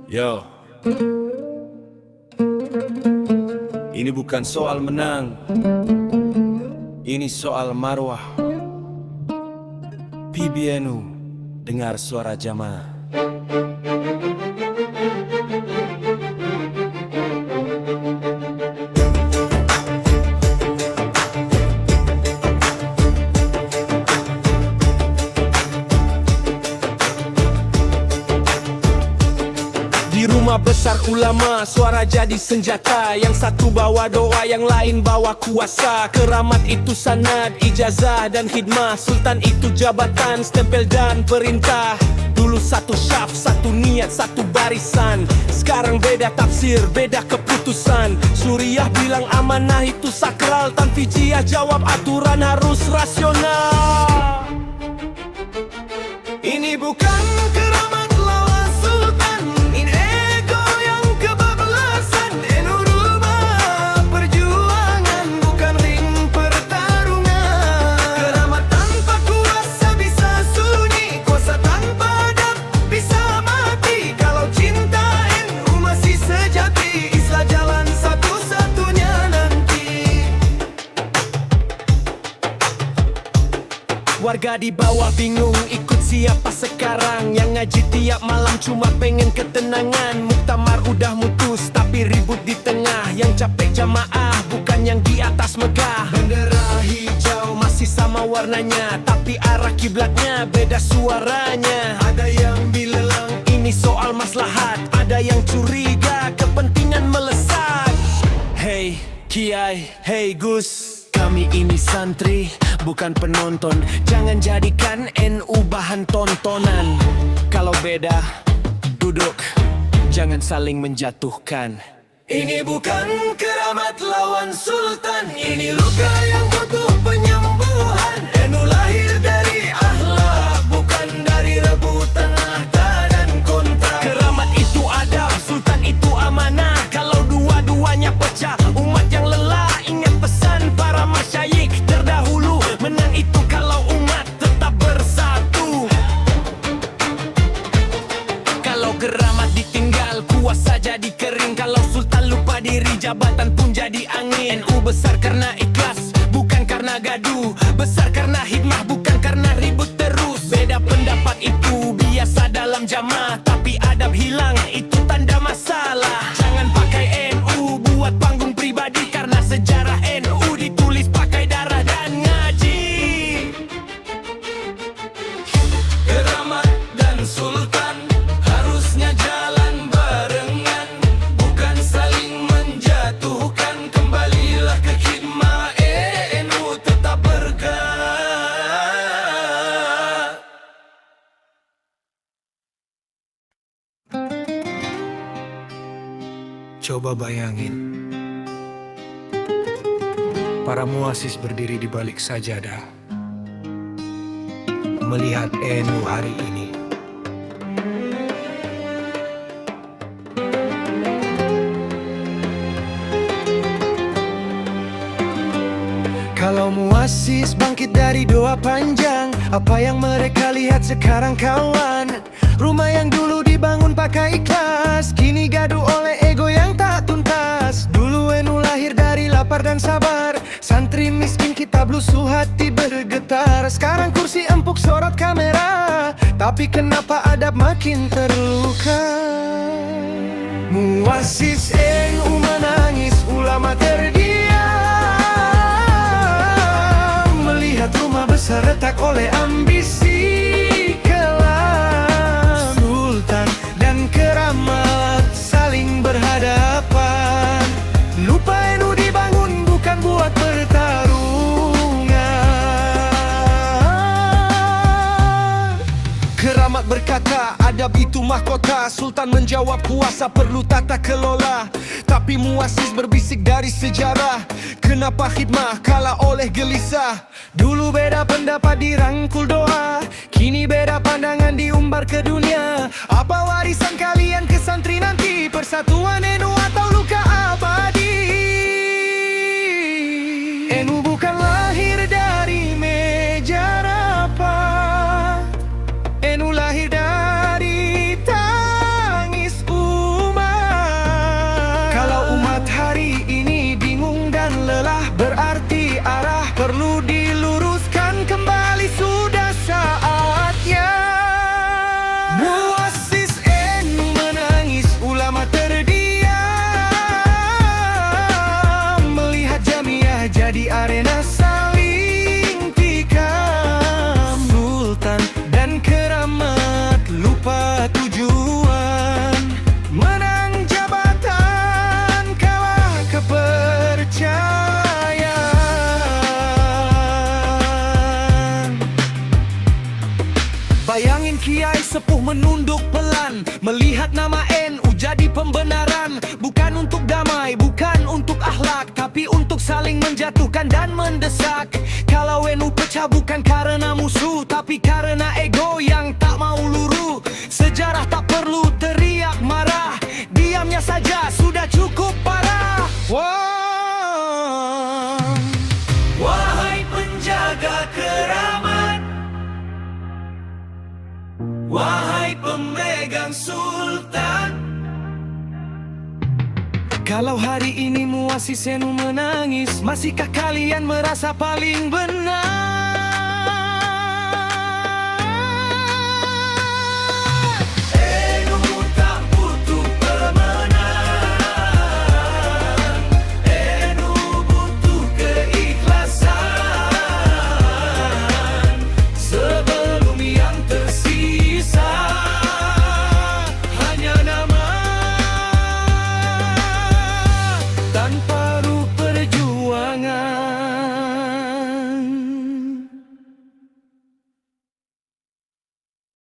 Yo, ini bukan soal menang, ini soal marwah. PBNU, dengar suara jamaah. Di rumah besar ulama, suara jadi senjata. Yang satu bawa doa, yang lain bawa kuasa. Keramat itu sanad, ijazah dan khidmah. Sultan itu jabatan, stempel dan perintah. Dulu satu syaf, satu niat, satu barisan. Sekarang beda tafsir, beda keputusan. Suriah bilang amanah itu sakral, Tan Fijiah jawab aturan harus rasional. Ini bukan keramat lawan sultan, ini ego yang kebablasan. Rumah perjuangan, bukan ring pertarungan. Keramat tanpa kuasa bisa sunyi, kuasa tanpa adab bisa mati. Kalau cinta NU masih sejati, Islah jalan satu-satunya nanti. Warga di bawah bingung ikut siapa sekarang. Yang ngaji tiap malam cuma pengen ketenangan. Muktamar udah mutus tapi ribut di tengah. Yang capek jamaah bukan yang di atas megah. Bendera hijau masih sama warnanya, tapi arah kiblatnya beda suaranya. Ada yang bilang ini soal maslahat, ada yang curiga kepentingan melesat. Hey Kiai, hey Gus, kami ini santri, bukan penonton. Jangan jadikan NU bahan tontonan. Kalau beda, duduk, jangan saling menjatuhkan. Ini bukan keramat lawan sultan, ini luka yang butuh penyembuhan. NU lahir dari akhlak, bukan dari rebutan harta dan kontrak. Keramat itu adab, sultan itu amanah. Kalau dua-duanya pecah, umat yang lelah. Ingat pesan para masyayikh terdahulu, menang itu kalau umat tetap bersatu. Kalau keramat ditinggal, kuasa jadi kering. Kalau sultan lupa diri, jabatan pun jadi angin. NU besar karena ikhlas, bukan karena gaduh. Besar karena hikmah, bukan karena ribut terus. Beda pendapat itu biasa dalam jamaah, tapi adab hilang, itu tanda masalah. Jangan pakai NU buat panggung pribadi, karena sejarah NU ditulis pakai darah dan ngaji. Keramat dan sultan harusnya jalan barengan, bukan saling menjatuhkan. Kembalilah ke khidmah, NU tetap bergerak. Coba bayangin, para muasis berdiri di balik sajadah, melihat NU hari ini. Kalau muasis bangkit dari doa panjang, apa yang mereka lihat sekarang kawan? Rumah yang dulu dibangun pakai ikhlas, kini gaduh oleh ego yang tak tuntas. Dulu NU lahir dari lapar dan sabar, santri miskin kita blusuh hati bergetar. Sekarang kursi empuk sorot kamera, tapi kenapa adab makin terluka? Muasis NU menangis, ulama terdiam, melihat rumah besar retak oleh ambisi kelam. Sultan dan keramat saling berhadapan, lupa NU dibangun bukan buat pertarungan. Keramat berkata adab itu mahkota, sultan menjawab kuasa perlu tata kelola. Tapi muasis berbisik dari sejarah, kenapa khidmah kalah oleh gelisah? Dulu beda pendapat dirangkul doa, kini beda pandangan diumbar ke dunia. Apa warisan kalian ke santri nanti? Persatuan NU atau luka abadi? NU bukan lahir dari meja rapat, NU lahir dari tangis Bayangin kiai sepuh menunduk pelan, melihat nama NU jadi pembenaran. Bukan untuk damai, bukan untuk akhlak, tapi untuk saling menjatuhkan dan mendesak. Kalau NU pecah bukan karena musuh, tapi karena ego yang tak mau luru. Sejarah tak perlu teriak marah, diamnya saja sudah cukup parah. Wahai penjaga keramat, wahai pemegang sultan, kalau hari ini Muassis NU menangis, masihkah kalian merasa paling benar?